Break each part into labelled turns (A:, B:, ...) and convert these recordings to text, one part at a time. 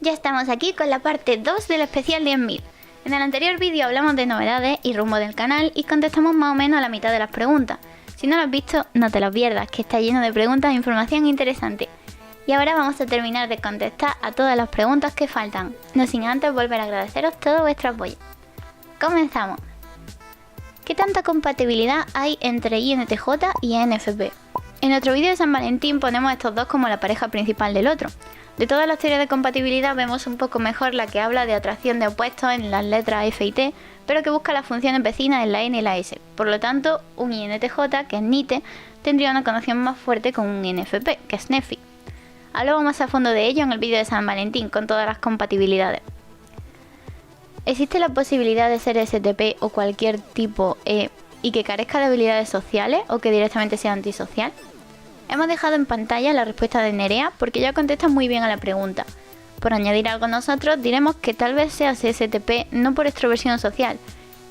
A: Ya estamos aquí con la parte 2 del especial 10.000. En el anterior vídeo hablamos de novedades y rumbo del canal y contestamos más o menos a la mitad de las preguntas. Si no lo has visto, no te lo pierdas, que está lleno de preguntas e información interesante. Y ahora vamos a terminar de contestar a todas las preguntas que faltan, no sin antes volver a agradeceros todo vuestro apoyo. Comenzamos. ¿Qué tanta compatibilidad hay entre INTJ y ENFP? En nuestro vídeo de San Valentín ponemos a estos dos como la pareja principal del otro. De todas las teorías de compatibilidad vemos un poco mejor la que habla de atracción de opuestos en las letras F y T, pero que busca las funciones vecinas en la N y la S. Por lo tanto, un INTJ, que es NITE, tendría una conexión más fuerte con un INFP, que es NEFI. Hablamos más a fondo de ello en el vídeo de San Valentín, con todas las compatibilidades. ¿Existe la posibilidad de ser STP o cualquier tipo E y que carezca de habilidades sociales o que directamente sea antisocial? Hemos dejado en pantalla la respuesta de Nerea porque ya contesta muy bien a la pregunta. Por añadir algo nosotros, diremos que tal vez seas STP no por extroversión social,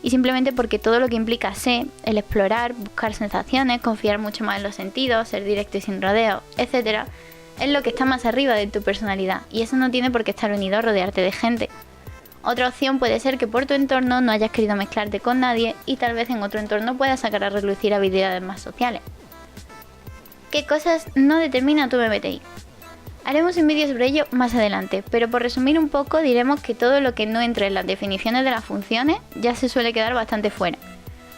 A: y simplemente porque todo lo que implica ser, el explorar, buscar sensaciones, confiar mucho más en los sentidos, ser directo y sin rodeos, etc., es lo que está más arriba de tu personalidad, y eso no tiene por qué estar unido a rodearte de gente. Otra opción puede ser que por tu entorno no hayas querido mezclarte con nadie y tal vez en otro entorno puedas sacar a relucir habilidades más sociales. ¿Qué cosas no determina tu MBTI? Haremos un vídeo sobre ello más adelante, pero por resumir un poco diremos que todo lo que no entre en las definiciones de las funciones ya se suele quedar bastante fuera.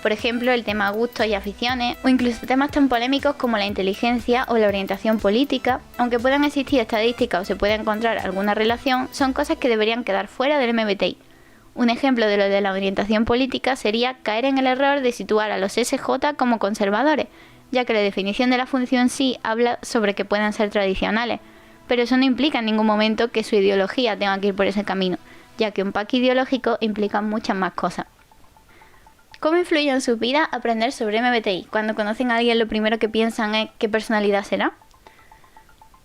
A: Por ejemplo, el tema gustos y aficiones, o incluso temas tan polémicos como la inteligencia o la orientación política, aunque puedan existir estadísticas o se pueda encontrar alguna relación, son cosas que deberían quedar fuera del MBTI. Un ejemplo de lo de la orientación política sería caer en el error de situar a los SJ como conservadores, ya que la definición de la función sí habla sobre que puedan ser tradicionales, pero eso no implica en ningún momento que su ideología tenga que ir por ese camino, ya que un pack ideológico implica muchas más cosas. ¿Cómo influye en su vida aprender sobre MBTI? Cuando conocen a alguien lo primero que piensan es ¿qué personalidad será?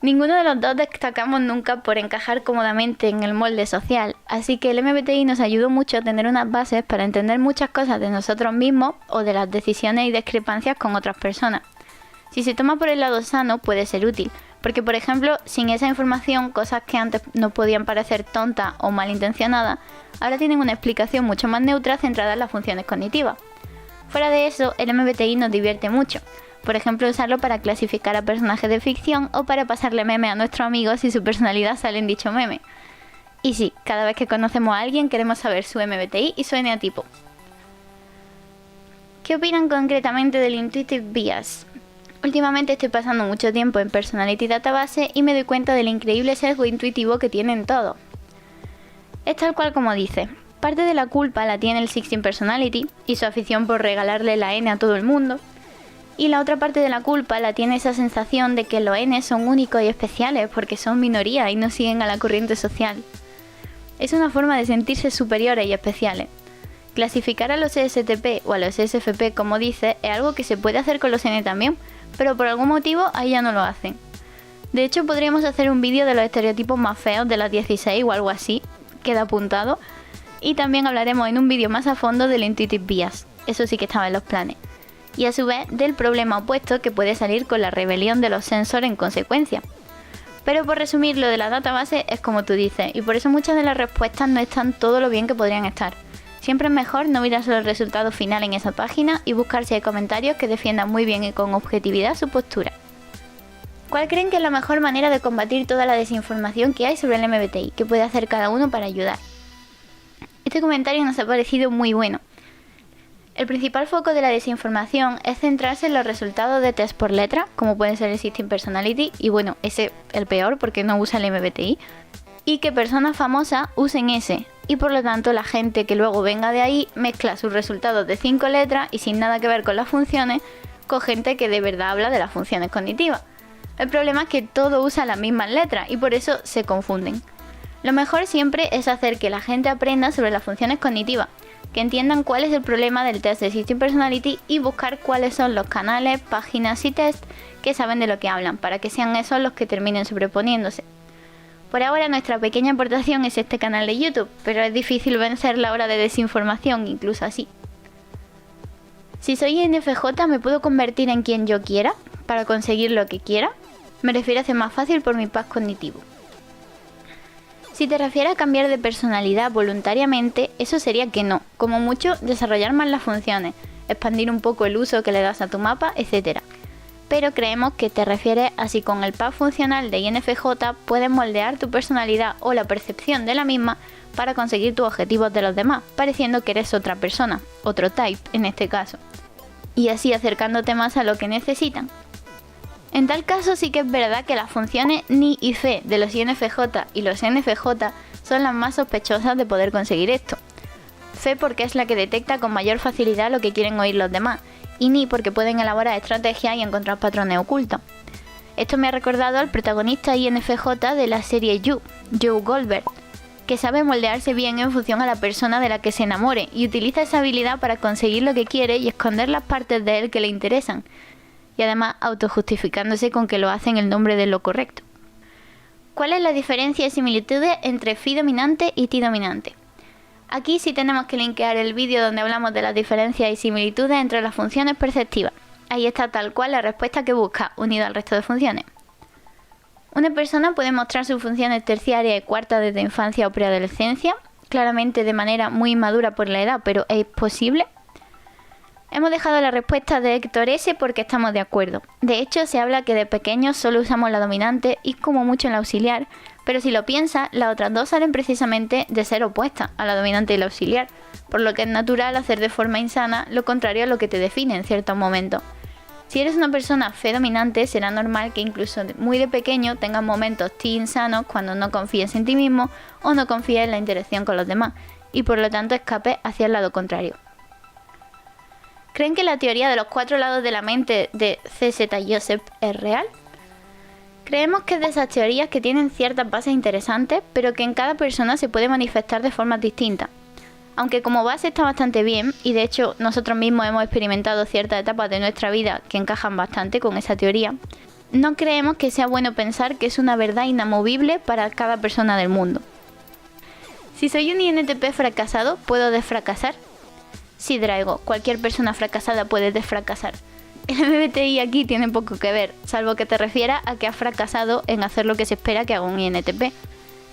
A: Ninguno de los dos destacamos nunca por encajar cómodamente en el molde social, así que el MBTI nos ayudó mucho a tener unas bases para entender muchas cosas de nosotros mismos o de las decisiones y discrepancias con otras personas. Si se toma por el lado sano puede ser útil, porque por ejemplo, sin esa información, cosas que antes nos podían parecer tontas o malintencionadas, ahora tienen una explicación mucho más neutra centrada en las funciones cognitivas. Fuera de eso, el MBTI nos divierte mucho. Por ejemplo, usarlo para clasificar a personajes de ficción o para pasarle memes a nuestros amigos si su personalidad sale en dicho meme. Y sí, cada vez que conocemos a alguien queremos saber su MBTI y su eneatipo. ¿Qué opinan concretamente del Intuitive Bias? Últimamente estoy pasando mucho tiempo en Personality Database y me doy cuenta del increíble sesgo intuitivo que tienen todos. Es tal cual como dice. Parte de la culpa la tiene el 16 Personality y su afición por regalarle la N a todo el mundo. Y la otra parte de la culpa la tiene esa sensación de que los N son únicos y especiales porque son minoría y no siguen a la corriente social. Es una forma de sentirse superiores y especiales. Clasificar a los ESTP o a los ESFP, como dice, es algo que se puede hacer con los N también, pero por algún motivo ahí ya no lo hacen. De hecho, podríamos hacer un vídeo de los estereotipos más feos de las 16 o algo así, queda apuntado, y también hablaremos en un vídeo más a fondo del Intuitive Bias, eso sí que estaba en los planes. Y a su vez del problema opuesto que puede salir con la rebelión de los sensores en consecuencia. Pero por resumir, lo de la database es como tú dices, y por eso muchas de las respuestas no están todo lo bien que podrían estar. Siempre es mejor no mirar solo el resultado final en esa página y buscar si hay comentarios que defiendan muy bien y con objetividad su postura. ¿Cuál creen que es la mejor manera de combatir toda la desinformación que hay sobre el MBTI? ¿Qué puede hacer cada uno para ayudar? Este comentario nos ha parecido muy bueno. El principal foco de la desinformación es centrarse en los resultados de test por letra, como pueden ser el 16 Personality, y bueno, ese el peor porque no usa el MBTI, y que personas famosas usen ese, y por lo tanto la gente que luego venga de ahí mezcla sus resultados de 5 letras y sin nada que ver con las funciones, con gente que de verdad habla de las funciones cognitivas. El problema es que todo usa las mismas letras y por eso se confunden. Lo mejor siempre es hacer que la gente aprenda sobre las funciones cognitivas, que entiendan cuál es el problema del test de 16 Personality y buscar cuáles son los canales, páginas y test que saben de lo que hablan, para que sean esos los que terminen sobreponiéndose. Por ahora nuestra pequeña aportación es este canal de YouTube, pero es difícil vencer la ola de desinformación incluso así. Si soy INFJ, ¿me puedo convertir en quien yo quiera para conseguir lo que quiera? Me refiero a hacer más fácil por mi pack cognitivo. Si te refieres a cambiar de personalidad voluntariamente, eso sería que no, como mucho desarrollar más las funciones, expandir un poco el uso que le das a tu mapa, etc. Pero creemos que te refieres a si con el pack funcional de INFJ puedes moldear tu personalidad o la percepción de la misma para conseguir tus objetivos de los demás, pareciendo que eres otra persona, otro type en este caso, y así acercándote más a lo que necesitan. En tal caso sí que es verdad que las funciones Ni y Fe de los INFJ y los NFJ son las más sospechosas de poder conseguir esto. Fe porque es la que detecta con mayor facilidad lo que quieren oír los demás, y Ni porque pueden elaborar estrategias y encontrar patrones ocultos. Esto me ha recordado al protagonista INFJ de la serie You, Joe Goldberg, que sabe moldearse bien en función a la persona de la que se enamore y utiliza esa habilidad para conseguir lo que quiere y esconder las partes de él que le interesan, y además autojustificándose con que lo hace en el nombre de lo correcto. ¿Cuál es la diferencia y similitudes entre Fi dominante y Ti dominante? Aquí sí tenemos que linkear el vídeo donde hablamos de las diferencias y similitudes entre las funciones perceptivas. Ahí está tal cual la respuesta que busca, unido al resto de funciones. Una persona puede mostrar sus funciones terciarias y cuartas desde infancia o preadolescencia, claramente de manera muy inmadura por la edad, pero ¿es posible? Hemos dejado la respuesta de Héctor S porque estamos de acuerdo. De hecho, se habla que de pequeños solo usamos la dominante y como mucho la auxiliar, pero si lo piensas, las otras dos salen precisamente de ser opuestas a la dominante y la auxiliar, por lo que es natural hacer de forma insana lo contrario a lo que te define en ciertos momentos. Si eres una persona Fe dominante, será normal que incluso muy de pequeño tengas momentos Ti insanos cuando no confíes en ti mismo o no confíes en la interacción con los demás, y por lo tanto escapes hacia el lado contrario. ¿Creen que la teoría de los 4 lados de la mente de C.Z. Joseph es real? Creemos que es de esas teorías que tienen ciertas bases interesantes, pero que en cada persona se puede manifestar de formas distintas. Aunque como base está bastante bien, y de hecho nosotros mismos hemos experimentado ciertas etapas de nuestra vida que encajan bastante con esa teoría, no creemos que sea bueno pensar que es una verdad inamovible para cada persona del mundo. Si soy un INTP fracasado, ¿puedo desfracasar? Sí, Drago, cualquier persona fracasada puede desfracasar. El MBTI aquí tiene poco que ver, salvo que te refieras a que has fracasado en hacer lo que se espera que haga un INTP.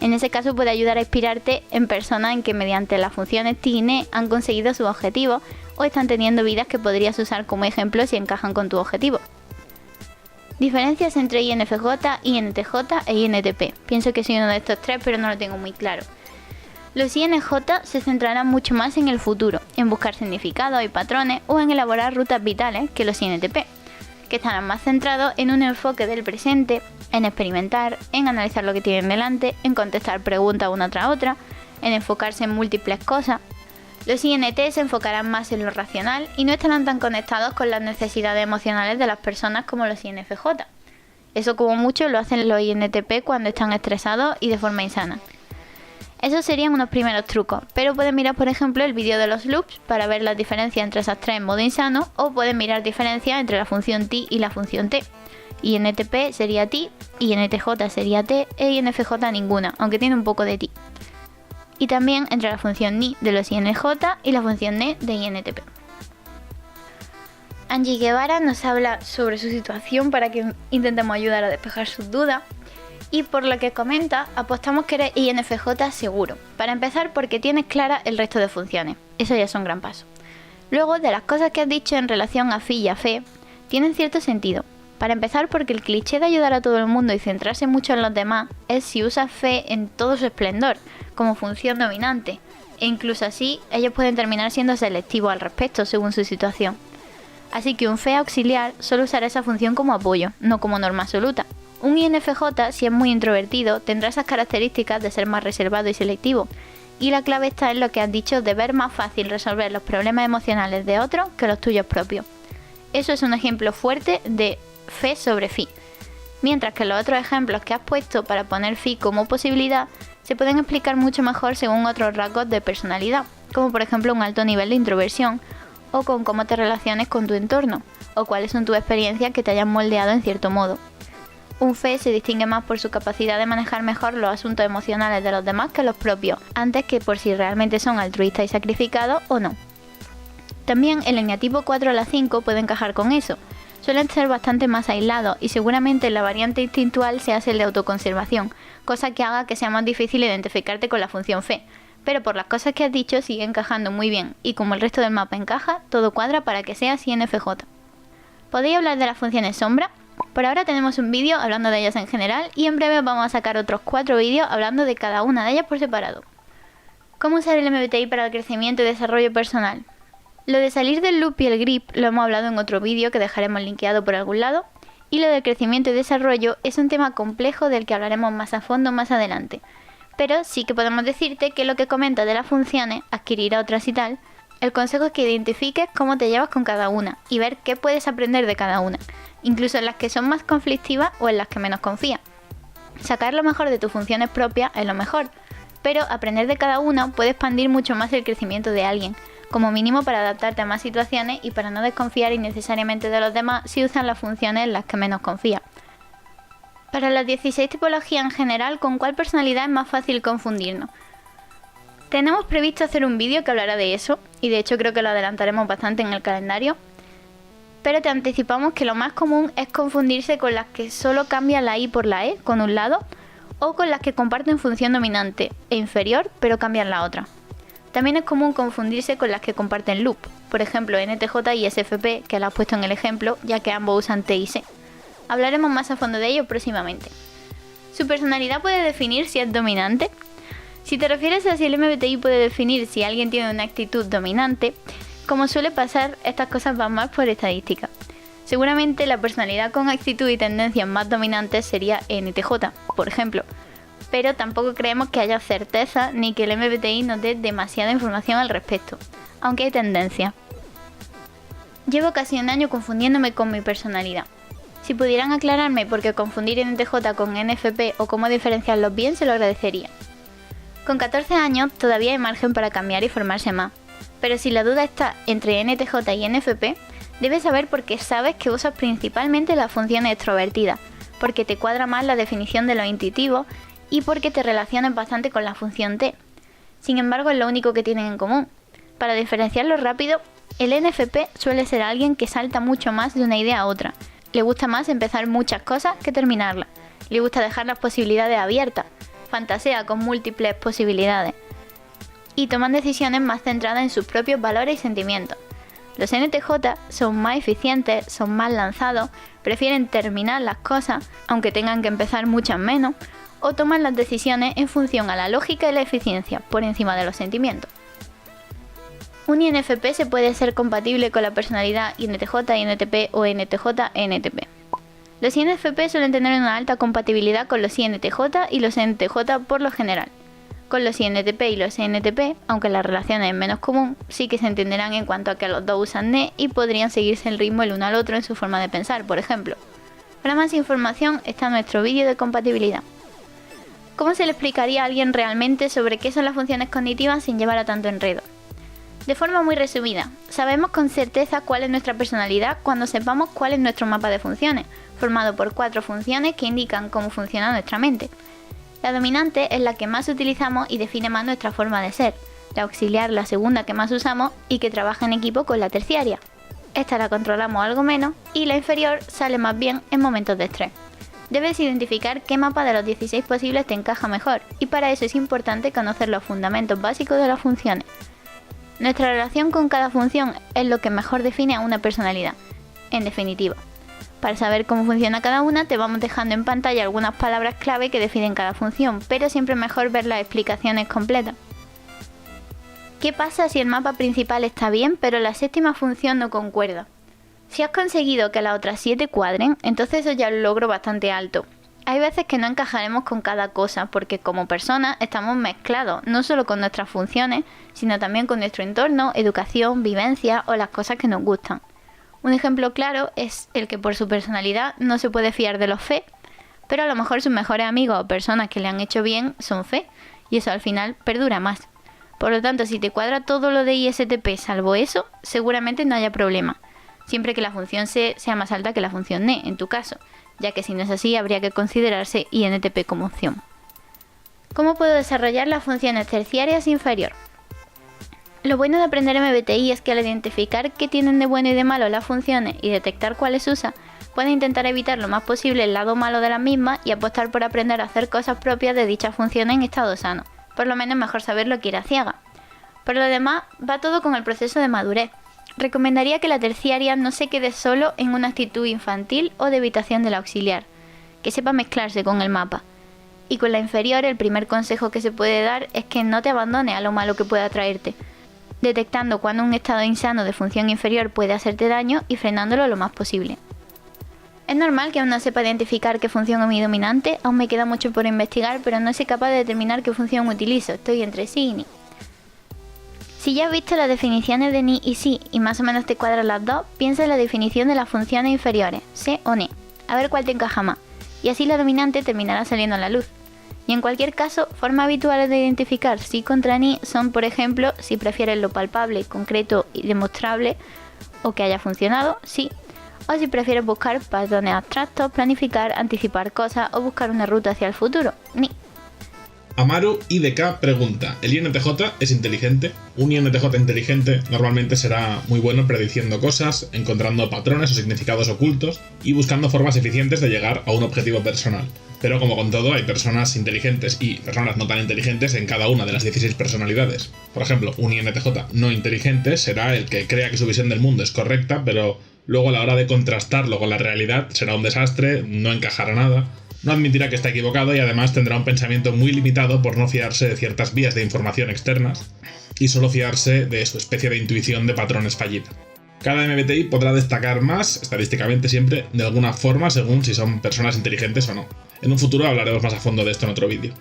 A: En ese caso puede ayudar a inspirarte en personas en que mediante las funciones Ti y Ne han conseguido sus objetivos o están teniendo vidas que podrías usar como ejemplo si encajan con tu objetivo. Diferencias entre INFJ, INTJ e INTP. Pienso que soy uno de estos tres, pero no lo tengo muy claro. Los INJ se centrarán mucho más en el futuro, en buscar significados y patrones o en elaborar rutas vitales que los INTP, que estarán más centrados en un enfoque del presente, en experimentar, en analizar lo que tienen delante, en contestar preguntas una tras otra, en enfocarse en múltiples cosas. Los INT se enfocarán más en lo racional y no estarán tan conectados con las necesidades emocionales de las personas como los INFJ. Eso como mucho lo hacen los INTP cuando están estresados y de forma insana. Esos serían unos primeros trucos, pero pueden mirar por ejemplo el vídeo de los loops para ver las diferencias entre esas tres en modo insano, o pueden mirar diferencias entre la función Ti y la función T. INTP sería Ti, INTJ sería T e INFJ ninguna, aunque tiene un poco de Ti. Y también entre la función Ni de los INJ y la función Ne de INTP. Angie Guevara nos habla sobre su situación para que intentemos ayudar a despejar sus dudas. Y por lo que comenta, apostamos que eres INFJ seguro. Para empezar, porque tienes clara el resto de funciones. Eso ya es un gran paso. Luego, de las cosas que has dicho en relación a Fi y a Fe, tienen cierto sentido. Para empezar, porque el cliché de ayudar a todo el mundo y centrarse mucho en los demás es si usas Fe en todo su esplendor, como función dominante. E incluso así, ellos pueden terminar siendo selectivos al respecto, según su situación. Así que un Fe auxiliar solo usará esa función como apoyo, no como norma absoluta. Un INFJ, si es muy introvertido, tendrá esas características de ser más reservado y selectivo. Y la clave está en lo que has dicho de ver más fácil resolver los problemas emocionales de otros que los tuyos propios. Eso es un ejemplo fuerte de Fe sobre Fi. Mientras que los otros ejemplos que has puesto para poner Fi como posibilidad se pueden explicar mucho mejor según otros rasgos de personalidad, como por ejemplo un alto nivel de introversión, o con cómo te relaciones con tu entorno, o cuáles son tus experiencias que te hayan moldeado en cierto modo. Un Fe se distingue más por su capacidad de manejar mejor los asuntos emocionales de los demás que los propios, antes que por si realmente son altruistas y sacrificados o no. También el eneatipo 4 a la 5 puede encajar con eso. suelen ser bastante más aislados y seguramente la variante instintual se hace el de autoconservación, cosa que haga que sea más difícil identificarte con la función fe. Pero por las cosas que has dicho sigue encajando muy bien y como el resto del mapa encaja, todo cuadra para que sea CNFJ. ¿Podéis hablar de las funciones sombra? Por ahora tenemos un vídeo hablando de ellas en general y en breve vamos a sacar otros 4 vídeos hablando de cada una de ellas por separado. ¿Cómo usar el MBTI para el crecimiento y desarrollo personal? Lo de salir del loop y el grip lo hemos hablado en otro vídeo que dejaremos linkeado por algún lado, y lo del crecimiento y desarrollo es un tema complejo del que hablaremos más a fondo más adelante. Pero sí que podemos decirte que lo que comentas de las funciones, adquirir a otras y tal, el consejo es que identifiques cómo te llevas con cada una y ver qué puedes aprender de cada una, incluso en las que son más conflictivas o en las que menos confías. Sacar lo mejor de tus funciones propias es lo mejor, pero aprender de cada una puede expandir mucho más el crecimiento de alguien, como mínimo para adaptarte a más situaciones y para no desconfiar innecesariamente de los demás si usan las funciones en las que menos confías. Para las 16 tipologías en general, ¿con cuál personalidad es más fácil confundirnos? Tenemos previsto hacer un vídeo que hablará de eso, y de hecho creo que lo adelantaremos bastante en el calendario, pero te anticipamos que lo más común es confundirse con las que solo cambian la I por la E con un lado, o con las que comparten función dominante e inferior pero cambian la otra. También es común confundirse con las que comparten loop, por ejemplo NTJ y SFP, que lo has puesto en el ejemplo, ya que ambos usan T y C. Hablaremos más a fondo de ello próximamente. ¿Su personalidad puede definir si es dominante? Si te refieres a si el MBTI puede definir si alguien tiene una actitud dominante, como suele pasar, estas cosas van más por estadística. Seguramente la personalidad con actitud y tendencias más dominantes sería NTJ, por ejemplo, pero tampoco creemos que haya certeza ni que el MBTI nos dé demasiada información al respecto, aunque hay tendencia. Llevo casi un año confundiéndome con mi personalidad. Si pudieran aclararme por qué confundir NTJ con NFP o cómo diferenciarlos bien, se lo agradecería. Con 14 años todavía hay margen para cambiar y formarse más, pero si la duda está entre NTJ y NFP, debes saber por qué sabes que usas principalmente las funciones extrovertidas, porque te cuadra más la definición de lo intuitivo y porque te relacionas bastante con la función T. Sin embargo, es lo único que tienen en común. Para diferenciarlo rápido, el NFP suele ser alguien que salta mucho más de una idea a otra. Le gusta más empezar muchas cosas que terminarlas. Le gusta dejar las posibilidades abiertas. Fantasea con múltiples posibilidades. Y toman decisiones más centradas en sus propios valores y sentimientos. Los NTJ son más eficientes, son más lanzados, prefieren terminar las cosas, aunque tengan que empezar muchas menos, o toman las decisiones en función a la lógica y la eficiencia, por encima de los sentimientos. Un INFP se puede ser compatible con la personalidad INTJ, INTP o NTJ-NTP. Los INFP suelen tener una alta compatibilidad con los INTJ y los NTJ por lo general. Con los INTP y los INTP, aunque la relación es menos común, sí que se entenderán en cuanto a que los dos usan NE y podrían seguirse el ritmo el uno al otro en su forma de pensar, por ejemplo. Para más información está nuestro vídeo de compatibilidad. ¿Cómo se le explicaría a alguien realmente sobre qué son las funciones cognitivas sin llevar a tanto enredo? De forma muy resumida, sabemos con certeza cuál es nuestra personalidad cuando sepamos cuál es nuestro mapa de funciones, formado por 4 funciones que indican cómo funciona nuestra mente. La dominante es la que más utilizamos y define más nuestra forma de ser, la auxiliar la segunda que más usamos y que trabaja en equipo con la terciaria. Esta la controlamos algo menos y la inferior sale más bien en momentos de estrés. Debes identificar qué mapa de los 16 posibles te encaja mejor y para eso es importante conocer los fundamentos básicos de las funciones. Nuestra relación con cada función es lo que mejor define a una personalidad, en definitiva. Para saber cómo funciona cada una te vamos dejando en pantalla algunas palabras clave que definen cada función, pero siempre es mejor ver las explicaciones completas. ¿Qué pasa si el mapa principal está bien pero la séptima función no concuerda? Si has conseguido que las otras 7 cuadren, entonces eso ya es un logro bastante alto. Hay veces que no encajaremos con cada cosa porque como personas estamos mezclados, no solo con nuestras funciones, sino también con nuestro entorno, educación, vivencia o las cosas que nos gustan. Un ejemplo claro es el que por su personalidad no se puede fiar de los fe, pero a lo mejor sus mejores amigos o personas que le han hecho bien son fe, y eso al final perdura más. Por lo tanto, si te cuadra todo lo de ISTP salvo eso, seguramente no haya problema, siempre que la función C sea más alta que la función NE, en tu caso, ya que si no es así habría que considerarse INTP como opción. ¿Cómo puedo desarrollar las funciones terciarias inferior? Lo bueno de aprender MBTI es que al identificar qué tienen de bueno y de malo las funciones y detectar cuáles usa, puedes intentar evitar lo más posible el lado malo de las mismas y apostar por aprender a hacer cosas propias de dichas funciones en estado sano. Por lo menos mejor saberlo que ir a ciega. Por lo demás, va todo con el proceso de madurez. Recomendaría que la terciaria no se quede solo en una actitud infantil o de evitación del auxiliar, que sepa mezclarse con el mapa. Y con la inferior, el primer consejo que se puede dar es que no te abandones a lo malo que pueda traerte, detectando cuando un estado insano de función inferior puede hacerte daño y frenándolo lo más posible. Es normal que aún no sepa identificar qué función es mi dominante, aún me queda mucho por investigar, pero no soy capaz de determinar qué función utilizo, estoy entre sí y ni. Si ya has visto las definiciones de ni y sí y más o menos te cuadran las dos, piensa en la definición de las funciones inferiores, sí o ni, a ver cuál te encaja más, y así la dominante terminará saliendo a la luz. Y en cualquier caso, formas habituales de identificar sí contra ni son, por ejemplo, si prefieres lo palpable, concreto y demostrable, o que haya funcionado, sí, o si prefieres buscar patrones abstractos, planificar, anticipar cosas o buscar una ruta hacia el futuro, ni.
B: Amaru IDK pregunta, ¿el INTJ es inteligente? Un INTJ inteligente normalmente será muy bueno prediciendo cosas, encontrando patrones o significados ocultos y buscando formas eficientes de llegar a un objetivo personal. Pero como con todo, hay personas inteligentes y personas no tan inteligentes en cada una de las 16 personalidades. Por ejemplo, un INTJ no inteligente será el que crea que su visión del mundo es correcta, pero luego a la hora de contrastarlo con la realidad será un desastre, no encajará nada, no admitirá que está equivocado y además tendrá un pensamiento muy limitado por no fiarse de ciertas vías de información externas y solo fiarse de su especie de intuición de patrones fallida. Cada MBTI podrá destacar más, estadísticamente siempre, de alguna forma según si son personas inteligentes o no. En un futuro hablaremos más a fondo de esto en otro vídeo.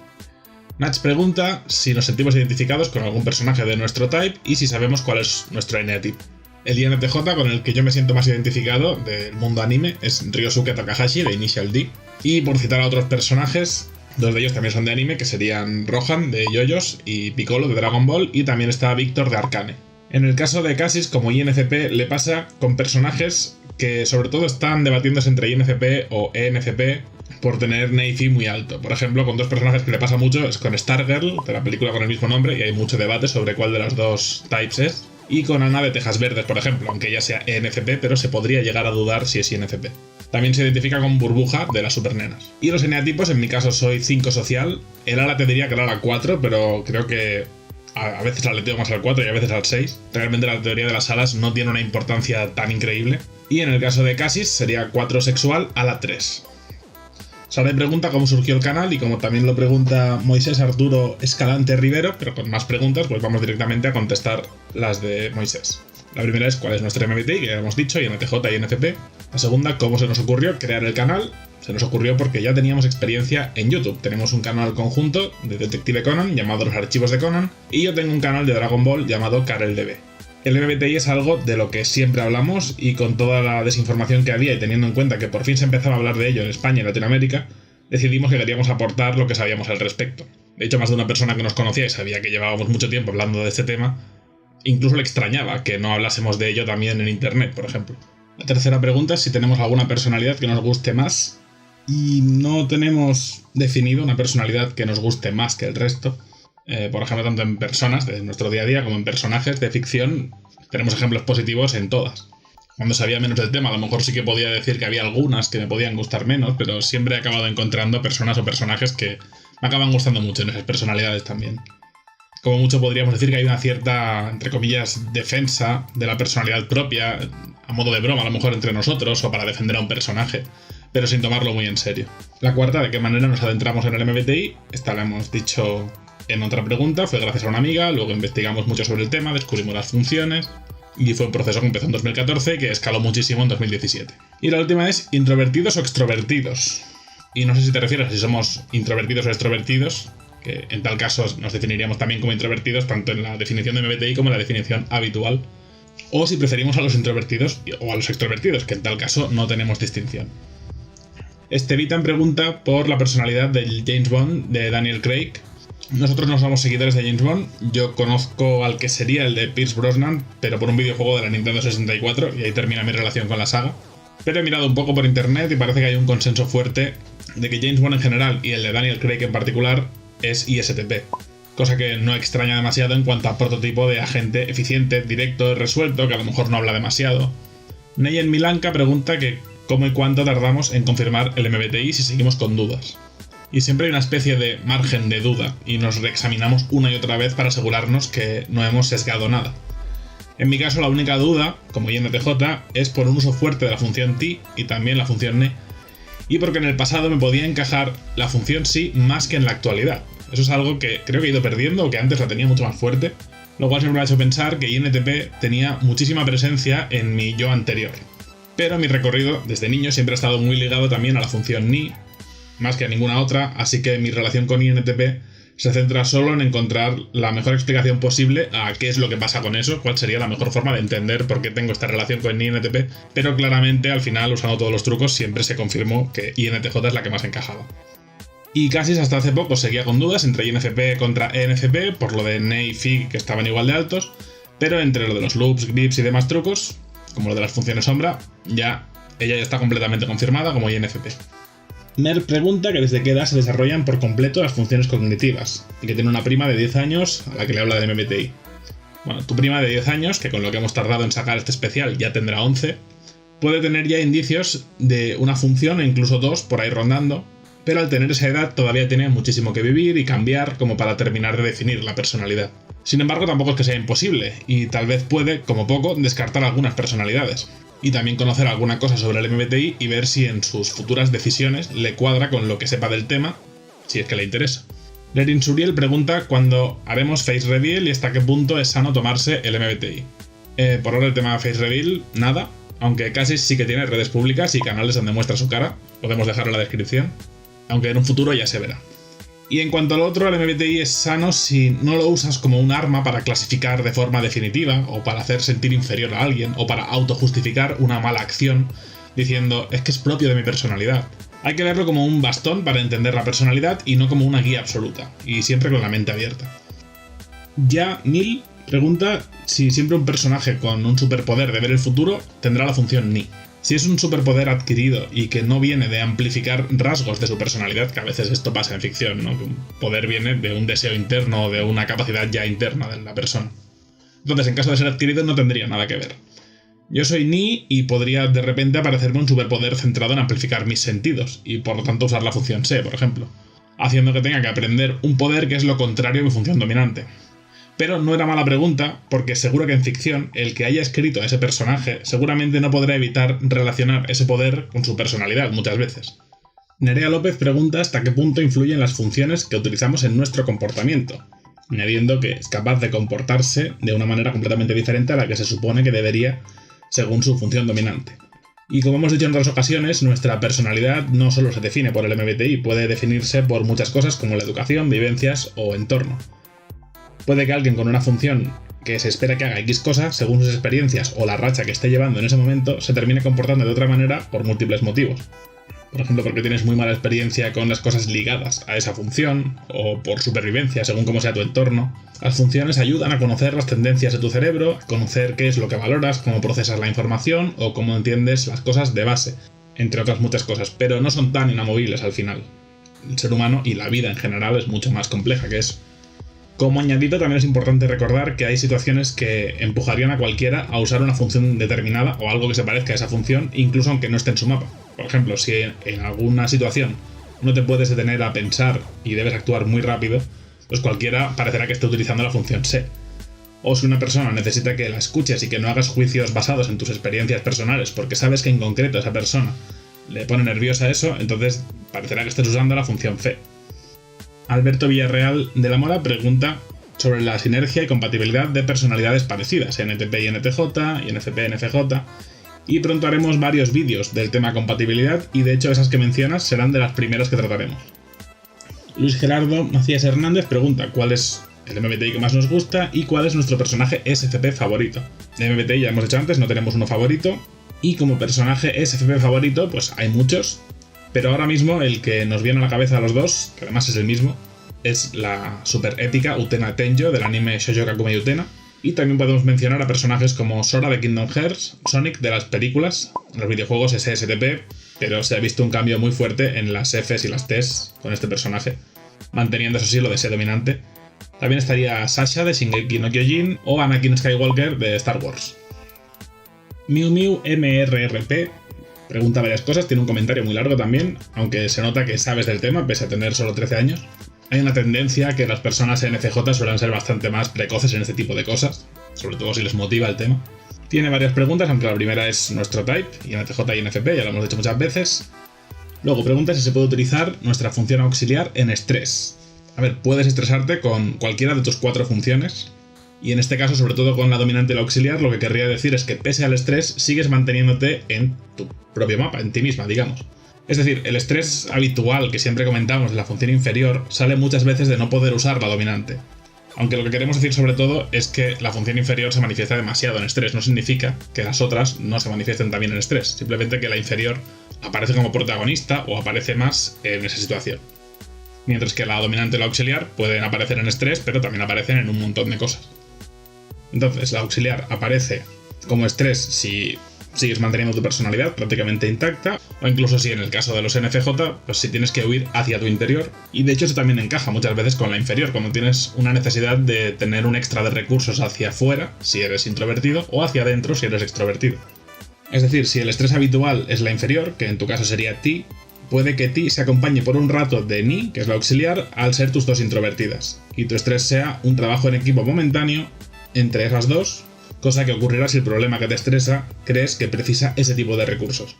B: Nach pregunta si nos sentimos identificados con algún personaje de nuestro type y si sabemos cuál es nuestro eneatipo. El INTJ con el que yo me siento más identificado del mundo anime es Ryosuke Takahashi de Initial D. Y por citar a otros personajes, dos de ellos también son de anime, que serían Rohan de JoJo's y Piccolo de Dragon Ball, y también está Victor de Arcane. En el caso de Cassis, como INFP, le pasa con personajes que sobre todo están debatiéndose entre INFP o ENFP por tener NAIFI muy alto. Por ejemplo, con dos personajes que le pasa mucho es con Stargirl, de la película con el mismo nombre, y hay mucho debate sobre cuál de los dos types es. Y con Ana de Tejas Verdes, por ejemplo, aunque ella sea ENFP, pero se podría llegar a dudar si es INFP. También se identifica con Burbuja de las Supernenas. Y los eneatipos, en mi caso soy 5 social. El ala te diría que era la 4, pero creo que a veces la aleteo más al 4 y a veces al 6. Realmente la teoría de las alas no tiene una importancia tan increíble. Y en el caso de Cassis sería 4 sexual, ala 3. Sara pregunta cómo surgió el canal y como también lo pregunta Moisés Arturo Escalante Rivero, pero con más preguntas, pues vamos directamente a contestar las de Moisés. La primera es cuál es nuestro MBTI, que ya hemos dicho, INTJ y INFP. La segunda, cómo se nos ocurrió crear el canal. Se nos ocurrió porque ya teníamos experiencia en YouTube. Tenemos un canal conjunto de Detective Conan llamado Los Archivos de Conan y yo tengo un canal de Dragon Ball llamado KarelDB. El MBTI es algo de lo que siempre hablamos y con toda la desinformación que había y teniendo en cuenta que por fin se empezaba a hablar de ello en España y Latinoamérica, decidimos que queríamos aportar lo que sabíamos al respecto. De hecho, más de una persona que nos conocía y sabía que llevábamos mucho tiempo hablando de este tema, incluso le extrañaba que no hablásemos de ello también en internet, por ejemplo. La tercera pregunta es si tenemos alguna personalidad que nos guste más, y no tenemos definido una personalidad que nos guste más que el resto. Por ejemplo, tanto en personas de nuestro día a día como en personajes de ficción, tenemos ejemplos positivos en todas. Cuando sabía menos del tema, a lo mejor sí que podía decir que había algunas que me podían gustar menos, pero siempre he acabado encontrando personas o personajes que me acaban gustando mucho en esas personalidades también. Como mucho podríamos decir que hay una cierta, entre comillas, defensa de la personalidad propia, a modo de broma a lo mejor entre nosotros o para defender a un personaje, pero sin tomarlo muy en serio. La cuarta, de qué manera nos adentramos en el MBTI, esta la hemos dicho en otra pregunta, fue gracias a una amiga, luego investigamos mucho sobre el tema, descubrimos las funciones, y fue un proceso que empezó en 2014 que escaló muchísimo en 2017. Y la última es introvertidos o extrovertidos. Y no sé si te refieres a si somos introvertidos o extrovertidos, que en tal caso nos definiríamos también como introvertidos, tanto en la definición de MBTI como en la definición habitual, o si preferimos a los introvertidos o a los extrovertidos, que en tal caso no tenemos distinción. Estevitan pregunta por la personalidad del James Bond de Daniel Craig. Nosotros no somos seguidores de James Bond, yo conozco al que sería el de Pierce Brosnan, pero por un videojuego de la Nintendo 64, y ahí termina mi relación con la saga. Pero he mirado un poco por internet y parece que hay un consenso fuerte de que James Bond en general y el de Daniel Craig en particular es ISTP. cosa que no extraña demasiado en cuanto a prototipo de agente eficiente, directo y resuelto, que a lo mejor no habla demasiado. Neyen Milanka pregunta que cómo y cuánto tardamos en confirmar el MBTI si seguimos con dudas. Y siempre hay una especie de margen de duda, y nos reexaminamos una y otra vez para asegurarnos que no hemos sesgado nada. En mi caso, la única duda, como INTJ, es por un uso fuerte de la función T y también la función NE, y porque en el pasado me podía encajar la función sí más que en la actualidad. Eso es algo que creo que he ido perdiendo o que antes la tenía mucho más fuerte, lo cual siempre me ha hecho pensar que INTP tenía muchísima presencia en mi yo anterior. Pero mi recorrido desde niño siempre ha estado muy ligado también a la función NI, más que a ninguna otra, así que mi relación con INTP se centra solo en encontrar la mejor explicación posible a qué es lo que pasa con eso, cuál sería la mejor forma de entender por qué tengo esta relación con INTP, pero claramente al final, usando todos los trucos, siempre se confirmó que INTJ es la que más encajaba. Y casi hasta hace poco seguía con dudas entre INFP contra ENFP, por lo de NE y FIG que estaban igual de altos, pero entre lo de los loops, grips y demás trucos, como lo de las funciones sombra, ella ya está completamente confirmada como INFP. Mer pregunta que desde qué edad se desarrollan por completo las funciones cognitivas, y que tiene una prima de 10 años a la que le habla del MBTI. Bueno, tu prima de 10 años, que con lo que hemos tardado en sacar este especial ya tendrá 11, puede tener ya indicios de una función e incluso dos por ahí rondando, pero al tener esa edad todavía tiene muchísimo que vivir y cambiar como para terminar de definir la personalidad. Sin embargo, tampoco es que sea imposible, y tal vez puede, como poco, descartar algunas personalidades. Y también conocer alguna cosa sobre el MBTI y ver si en sus futuras decisiones le cuadra con lo que sepa del tema, si es que le interesa. Lerin Suriel pregunta cuándo haremos face reveal y hasta qué punto es sano tomarse el MBTI. Por ahora el tema face reveal, nada, aunque casi sí que tiene redes públicas y canales donde muestra su cara, podemos dejarlo en la descripción, aunque en un futuro ya se verá. Y en cuanto al otro, el MBTI es sano si no lo usas como un arma para clasificar de forma definitiva, o para hacer sentir inferior a alguien, o para autojustificar una mala acción, diciendo es que es propio de mi personalidad. Hay que verlo como un bastón para entender la personalidad y no como una guía absoluta, y siempre con la mente abierta. Ya Neil pregunta si siempre un personaje con un superpoder de ver el futuro tendrá la función Ni. Si es un superpoder adquirido y que no viene de amplificar rasgos de su personalidad, que a veces esto pasa en ficción, ¿no? Que un poder viene de un deseo interno o de una capacidad ya interna de la persona. Entonces, en caso de ser adquirido, no tendría nada que ver. Yo soy Ni y podría de repente aparecerme un superpoder centrado en amplificar mis sentidos, y por lo tanto usar la función Se, por ejemplo, haciendo que tenga que aprender un poder que es lo contrario a mi función dominante. Pero no era mala pregunta, porque seguro que en ficción el que haya escrito a ese personaje seguramente no podrá evitar relacionar ese poder con su personalidad muchas veces. Nerea López pregunta hasta qué punto influyen las funciones que utilizamos en nuestro comportamiento, añadiendo que es capaz de comportarse de una manera completamente diferente a la que se supone que debería según su función dominante. Y como hemos dicho en otras ocasiones, nuestra personalidad no solo se define por el MBTI, puede definirse por muchas cosas como la educación, vivencias o entorno. Puede que alguien con una función que se espera que haga X cosa, según sus experiencias o la racha que esté llevando en ese momento, se termine comportando de otra manera por múltiples motivos. Por ejemplo, porque tienes muy mala experiencia con las cosas ligadas a esa función, o por supervivencia, según cómo sea tu entorno. Las funciones ayudan a conocer las tendencias de tu cerebro, a conocer qué es lo que valoras, cómo procesas la información o cómo entiendes las cosas de base, entre otras muchas cosas, pero no son tan inamovibles al final. El ser humano y la vida en general es mucho más compleja que eso. Como añadido, también es importante recordar que hay situaciones que empujarían a cualquiera a usar una función determinada o algo que se parezca a esa función, incluso aunque no esté en su mapa. Por ejemplo, si en alguna situación no te puedes detener a pensar y debes actuar muy rápido, pues cualquiera parecerá que esté utilizando la función Se. O si una persona necesita que la escuches y que no hagas juicios basados en tus experiencias personales porque sabes que en concreto a esa persona le pone nerviosa eso, entonces parecerá que estés usando la función Fe. Alberto Villarreal de la Mora pregunta sobre la sinergia y compatibilidad de personalidades parecidas, NTP y NTJ, INFP y NFJ, y pronto haremos varios vídeos del tema compatibilidad y de hecho esas que mencionas serán de las primeras que trataremos. Luis Gerardo Macías Hernández pregunta cuál es el MBTI que más nos gusta y cuál es nuestro personaje SFP favorito. De MBTI ya hemos dicho antes, no tenemos uno favorito, y como personaje SFP favorito pues hay muchos, pero ahora mismo el que nos viene a la cabeza a los dos, que además es el mismo, es la super épica Utena Tenjo del anime Shoujo Kakumei Utena. Y también podemos mencionar a personajes como Sora de Kingdom Hearts, Sonic de las películas, en los videojuegos es STP, pero se ha visto un cambio muy fuerte en las Fs y las Ts con este personaje, manteniendo eso sí lo de ser dominante, También estaría Sasha de Shingeki no Kyojin o Anakin Skywalker de Star Wars. Miu MRRP pregunta varias cosas, tiene un comentario muy largo también, aunque se nota que sabes del tema pese a tener solo 13 años. Hay una tendencia que las personas NCJ suelen ser bastante más precoces en este tipo de cosas, sobre todo si les motiva el tema. Tiene varias preguntas, aunque la primera es nuestro type, INTJ y INFP, ya lo hemos dicho muchas veces. Luego pregunta si se puede utilizar nuestra función auxiliar en estrés. A ver, puedes estresarte con cualquiera de tus 4 funciones, y en este caso, sobre todo con la dominante y la auxiliar, lo que querría decir es que pese al estrés, sigues manteniéndote en tu propio mapa, en ti misma, digamos. Es decir, el estrés habitual que siempre comentamos de la función inferior sale muchas veces de no poder usar la dominante. Aunque lo que queremos decir sobre todo es que la función inferior se manifiesta demasiado en estrés, no significa que las otras no se manifiesten también en estrés, simplemente que la inferior aparece como protagonista o aparece más en esa situación. Mientras que la dominante y la auxiliar pueden aparecer en estrés, pero también aparecen en un montón de cosas. Entonces, la auxiliar aparece como estrés si sigues manteniendo tu personalidad prácticamente intacta, o incluso si en el caso de los NFJ, pues si tienes que huir hacia tu interior. Y de hecho eso también encaja muchas veces con la inferior, cuando tienes una necesidad de tener un extra de recursos hacia afuera, si eres introvertido, o hacia adentro, si eres extrovertido. Es decir, si el estrés habitual es la inferior, que en tu caso sería ti, puede que ti se acompañe por un rato de ni, que es la auxiliar, al ser tus dos introvertidas, y tu estrés sea un trabajo en equipo momentáneo entre esas dos, cosa que ocurrirá si el problema que te estresa crees que precisa ese tipo de recursos.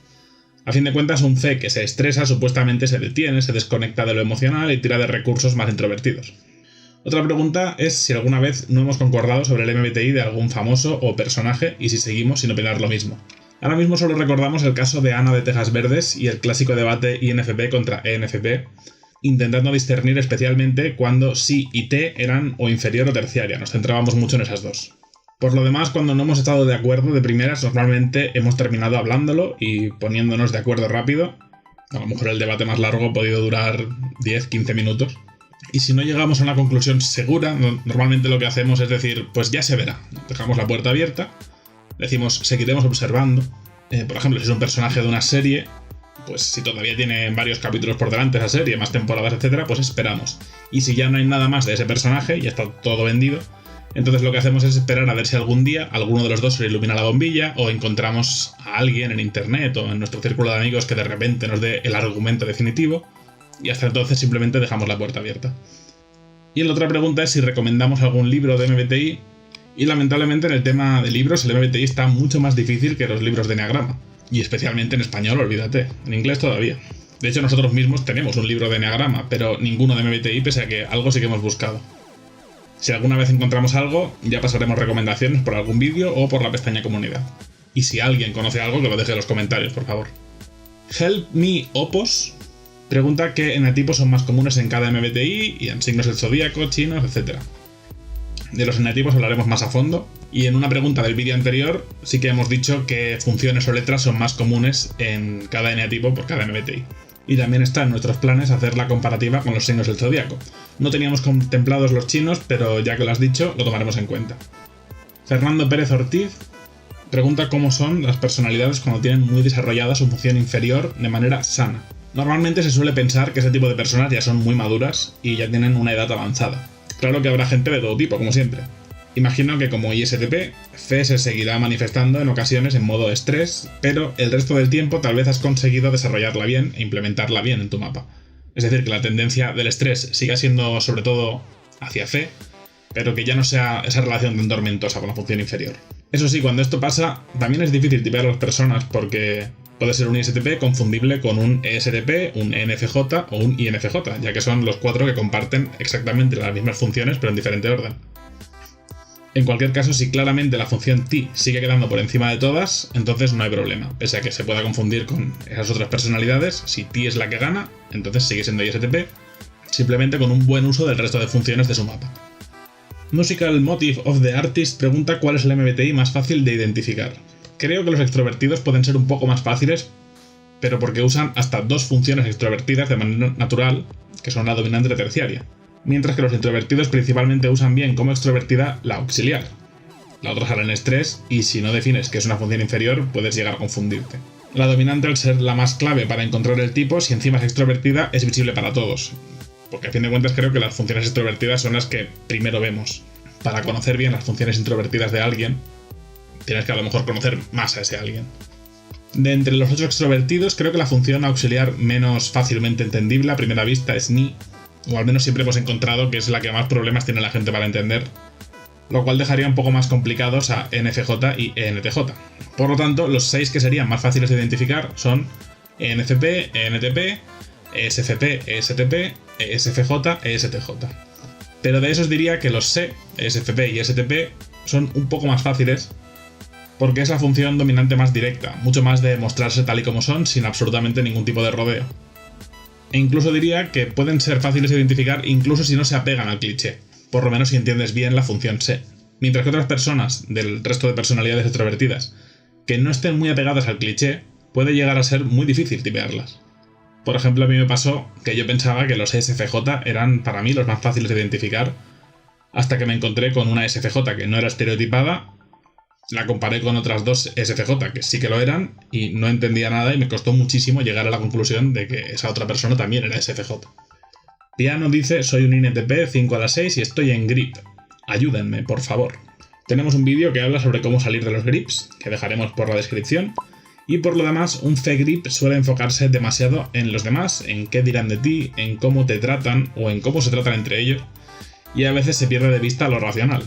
B: A fin de cuentas, un C que se estresa supuestamente se detiene, se desconecta de lo emocional y tira de recursos más introvertidos. Otra pregunta es si alguna vez no hemos concordado sobre el MBTI de algún famoso o personaje y si seguimos sin opinar lo mismo. Ahora mismo solo recordamos el caso de Ana de Tejas Verdes y el clásico debate INFP contra ENFP, intentando discernir especialmente cuando sí y T eran o inferior o terciaria, nos centrábamos mucho en esas dos. Por lo demás, cuando no hemos estado de acuerdo de primeras, normalmente hemos terminado hablándolo y poniéndonos de acuerdo rápido. A lo mejor el debate más largo ha podido durar 10-15 minutos. Y si no llegamos a una conclusión segura, normalmente lo que hacemos es decir, pues ya se verá. Dejamos la puerta abierta, decimos, seguiremos observando. Por ejemplo, si es un personaje de una serie, pues si todavía tiene varios capítulos por delante esa serie, más temporadas, etc., pues esperamos. Y si ya no hay nada más de ese personaje, ya está todo vendido, entonces lo que hacemos es esperar a ver si algún día alguno de los dos se le ilumina la bombilla o encontramos a alguien en internet o en nuestro círculo de amigos que de repente nos dé el argumento definitivo y hasta entonces simplemente dejamos la puerta abierta. Y la otra pregunta es si recomendamos algún libro de MBTI y lamentablemente en el tema de libros el MBTI está mucho más difícil que los libros de Enneagrama y especialmente en español, olvídate, en inglés todavía. De hecho nosotros mismos tenemos un libro de Enneagrama pero ninguno de MBTI pese a que algo sí que hemos buscado. Si alguna vez encontramos algo, ya pasaremos recomendaciones por algún vídeo o por la pestaña comunidad. Y si alguien conoce algo, que lo deje en los comentarios, por favor. Help Me Opos pregunta qué enetipos son más comunes en cada MBTI y en signos del zodíaco, chinos, etc. De los enetipos hablaremos más a fondo, y en una pregunta del vídeo anterior sí que hemos dicho qué funciones o letras son más comunes en cada enetipo por cada MBTI. Y también está en nuestros planes hacer la comparativa con los signos del zodíaco. No teníamos contemplados los chinos, pero ya que lo has dicho, lo tomaremos en cuenta. Fernando Pérez Ortiz pregunta cómo son las personalidades cuando tienen muy desarrollada su función inferior de manera sana. Normalmente se suele pensar que ese tipo de personas ya son muy maduras y ya tienen una edad avanzada. Claro que habrá gente de todo tipo, como siempre. Imagino que como ISTP, Fe se seguirá manifestando en ocasiones en modo estrés, pero el resto del tiempo tal vez has conseguido desarrollarla bien e implementarla bien en tu mapa. Es decir, que la tendencia del estrés siga siendo sobre todo hacia Fe, pero que ya no sea esa relación tan tormentosa con la función inferior. Eso sí, cuando esto pasa, también es difícil tipear a las personas porque puede ser un ISTP confundible con un ESTP, un ENFJ o un INFJ, ya que son los 4 que comparten exactamente las mismas funciones pero en diferente orden. En cualquier caso, si claramente la función T sigue quedando por encima de todas, entonces no hay problema. Pese a que se pueda confundir con esas otras personalidades, si T es la que gana, entonces sigue siendo ISTP, simplemente con un buen uso del resto de funciones de su mapa. Musical Motive of the Artist pregunta cuál es el MBTI más fácil de identificar. Creo que los extrovertidos pueden ser un poco más fáciles, pero porque usan hasta 2 funciones extrovertidas de manera natural, que son la dominante y terciaria. Mientras que los introvertidos principalmente usan bien como extrovertida la auxiliar. La otra sale en estrés y si no defines que es una función inferior puedes llegar a confundirte. La dominante, al ser la más clave para encontrar el tipo, si encima es extrovertida, es visible para todos. porque a fin de cuentas creo que las funciones extrovertidas son las que primero vemos. Para conocer bien las funciones introvertidas de alguien, tienes que a lo mejor conocer más a ese alguien. De entre los 8 extrovertidos, creo que la función auxiliar menos fácilmente entendible a primera vista es ni, o al menos siempre hemos encontrado que es la que más problemas tiene la gente para entender, lo cual dejaría un poco más complicados a NFJ y ENTJ. Por lo tanto, los 6 que serían más fáciles de identificar son ENFP, ENTP, ESFP, ESTP, ESFJ, ESTJ. Pero de esos diría que los C, ESFP y ESTP son un poco más fáciles porque es la función dominante más directa, mucho más de mostrarse tal y como son sin absolutamente ningún tipo de rodeo. E incluso diría que pueden ser fáciles de identificar incluso si no se apegan al cliché, por lo menos si entiendes bien la función C. Mientras que otras personas del resto de personalidades extrovertidas que no estén muy apegadas al cliché, puede llegar a ser muy difícil tipearlas. Por ejemplo, a mí me pasó que yo pensaba que los SFJ eran para mí los más fáciles de identificar, hasta que me encontré con una SFJ que no era estereotipada, la comparé con otras 2 SFJ que sí que lo eran y no entendía nada y me costó muchísimo llegar a la conclusión de que esa otra persona también era SFJ. Piano dice: soy un INTP 5 a las 6 y estoy en grip. Ayúdenme, por favor. Tenemos un vídeo que habla sobre cómo salir de los grips, que dejaremos por la descripción. Y por lo demás, un C-grip suele enfocarse demasiado en los demás, en qué dirán de ti, en cómo te tratan o en cómo se tratan entre ellos, y a veces se pierde de vista lo racional.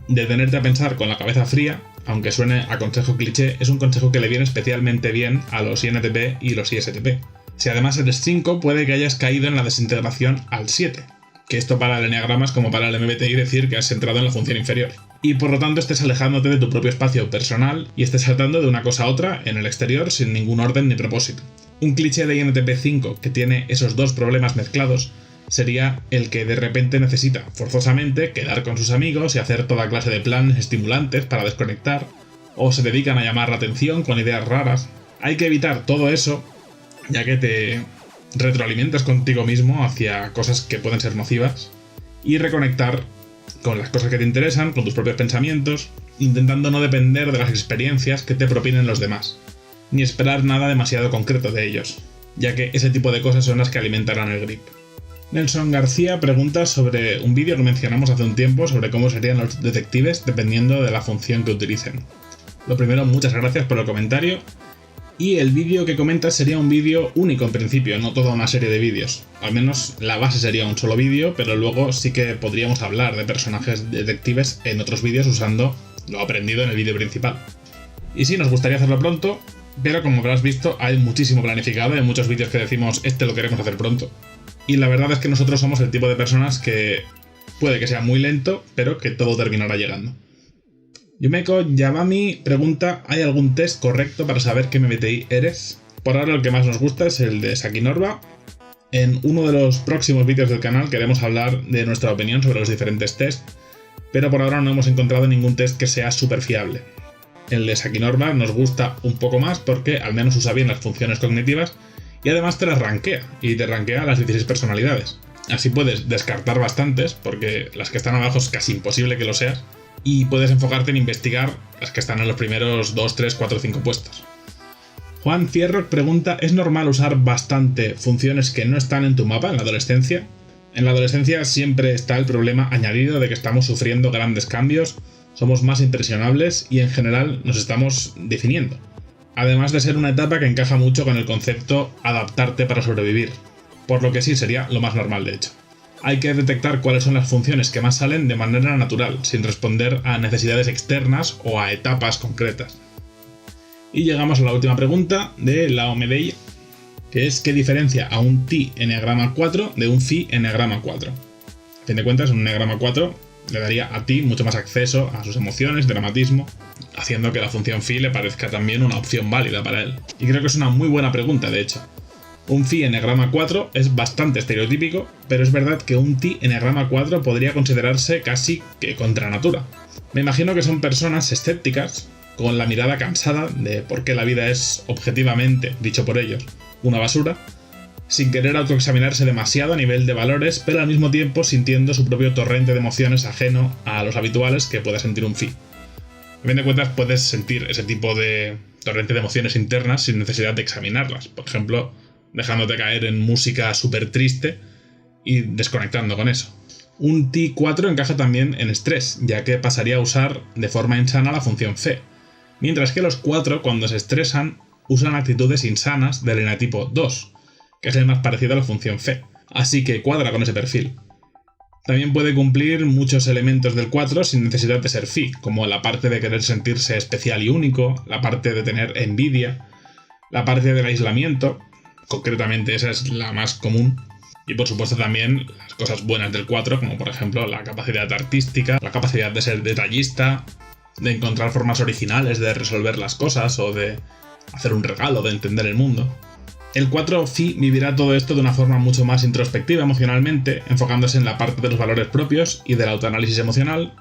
B: Detenerte a pensar con la cabeza fría, aunque suene a consejo cliché, es un consejo que le viene especialmente bien a los INTP y los ISTP. Si además eres 5, puede que hayas caído en la desintegración al 7, que esto para el enneagrama es como para el MBTI decir que has entrado en la función inferior. Y por lo tanto estés alejándote de tu propio espacio personal y estés saltando de una cosa a otra en el exterior sin ningún orden ni propósito. Un cliché de INTP 5 que tiene esos dos problemas mezclados sería el que de repente necesita forzosamente quedar con sus amigos y hacer toda clase de planes estimulantes para desconectar, o se dedican a llamar la atención con ideas raras. Hay que evitar todo eso, ya que te retroalimentas contigo mismo hacia cosas que pueden ser nocivas, y reconectar con las cosas que te interesan, con tus propios pensamientos, intentando no depender de las experiencias que te propinen los demás, ni esperar nada demasiado concreto de ellos, ya que ese tipo de cosas son las que alimentarán el grip. Nelson García pregunta sobre un vídeo que mencionamos hace un tiempo sobre cómo serían los detectives dependiendo de la función que utilicen. Lo primero, muchas gracias por el comentario. Y el vídeo que comentas sería un vídeo único en principio, no toda una serie de vídeos. Al menos la base sería un solo vídeo, pero luego sí que podríamos hablar de personajes detectives en otros vídeos usando lo aprendido en el vídeo principal. Y sí, nos gustaría hacerlo pronto, pero como habrás visto hay muchísimo planificado, hay muchos vídeos que decimos este lo queremos hacer pronto. Y la verdad es que nosotros somos el tipo de personas que puede que sea muy lento, pero que todo terminará llegando. Yumeko Yamami pregunta: ¿hay algún test correcto para saber qué MBTI eres? Por ahora el que más nos gusta es el de Saki Norba. En uno de los próximos vídeos del canal queremos hablar de nuestra opinión sobre los diferentes tests, pero por ahora no hemos encontrado ningún test que sea súper fiable. El de Saki Norba nos gusta un poco más porque al menos usa bien las funciones cognitivas y además te las rankea, y te rankea las 16 personalidades. Así puedes descartar bastantes, porque las que están abajo es casi imposible que lo seas, y puedes enfocarte en investigar las que están en los primeros 2, 3, 4, 5 puestos. Juan Fierro pregunta: ¿es normal usar bastante funciones que no están en tu mapa en la adolescencia? En la adolescencia siempre está el problema añadido de que estamos sufriendo grandes cambios, somos más impresionables y en general nos estamos definiendo. Además de ser una etapa que encaja mucho con el concepto adaptarte para sobrevivir, por lo que sí sería lo más normal de hecho. Hay que detectar cuáles son las funciones que más salen de manera natural, sin responder a necesidades externas o a etapas concretas. Y llegamos a la última pregunta de Lao Medei, que es: ¿qué diferencia a un T Enneagrama 4 de un Phi Enneagrama 4? A fin de cuentas, un Enneagrama 4 le daría a T mucho más acceso a sus emociones, dramatismo, haciendo que la función Phi le parezca también una opción válida para él. Y creo que es una muy buena pregunta, de hecho. Un Phi Enneagrama 4 es bastante estereotípico, pero es verdad que un T Enneagrama 4 podría considerarse casi que contra natura. Me imagino que son personas escépticas, con la mirada cansada de por qué la vida es objetivamente, dicho por ellos, una basura, sin querer autoexaminarse demasiado a nivel de valores, pero al mismo tiempo sintiendo su propio torrente de emociones ajeno a los habituales que pueda sentir un Phi. A fin de cuentas, puedes sentir ese tipo de torrente de emociones internas sin necesidad de examinarlas. Por ejemplo, dejándote caer en música súper triste y desconectando con eso. Un Ti4 encaja también en estrés, ya que pasaría a usar de forma insana la función Fe, mientras que los 4 cuando se estresan usan actitudes insanas del enetipo 2, que es el más parecido a la función Fe, así que cuadra con ese perfil. También puede cumplir muchos elementos del 4 sin necesidad de ser Fi, como la parte de querer sentirse especial y único, la parte de tener envidia, la parte del aislamiento, concretamente esa es la más común, y por supuesto también las cosas buenas del 4, como por ejemplo la capacidad artística, la capacidad de ser detallista, de encontrar formas originales de resolver las cosas o de hacer un regalo, de entender el mundo. El 4 Fi vivirá todo esto de una forma mucho más introspectiva emocionalmente, enfocándose en la parte de los valores propios y del autoanálisis emocional,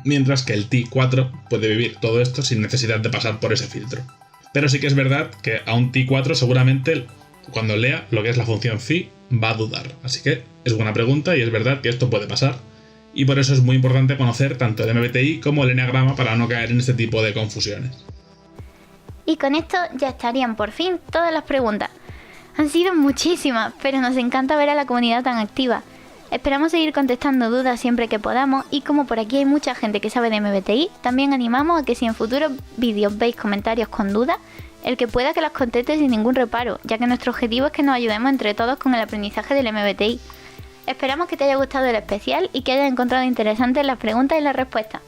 B: mientras que el Ti4 puede vivir todo esto sin necesidad de pasar por ese filtro. Pero sí que es verdad que a un Ti4 seguramente cuando lea lo que es la función Fi va a dudar, así que es buena pregunta y es verdad que esto puede pasar, y por eso es muy importante conocer tanto el MBTI como el Eneagrama para no caer en este tipo de confusiones.
A: Y con esto ya estarían por fin todas las preguntas. Han sido muchísimas, pero nos encanta ver a la comunidad tan activa. Esperamos seguir contestando dudas siempre que podamos y como por aquí hay mucha gente que sabe de MBTI, también animamos a que si en futuros vídeos veis comentarios con dudas, el que pueda que las conteste sin ningún reparo, ya que nuestro objetivo es que nos ayudemos entre todos con el aprendizaje del MBTI. Esperamos que te haya gustado el especial y que hayas encontrado interesantes las preguntas y las respuestas.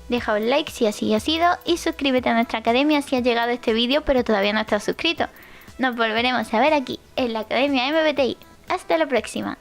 A: Deja un like si así ha sido y suscríbete a nuestra academia si has llegado a este vídeo pero todavía no estás suscrito. Nos volveremos a ver aquí, en la Academia MBTI. Hasta la próxima.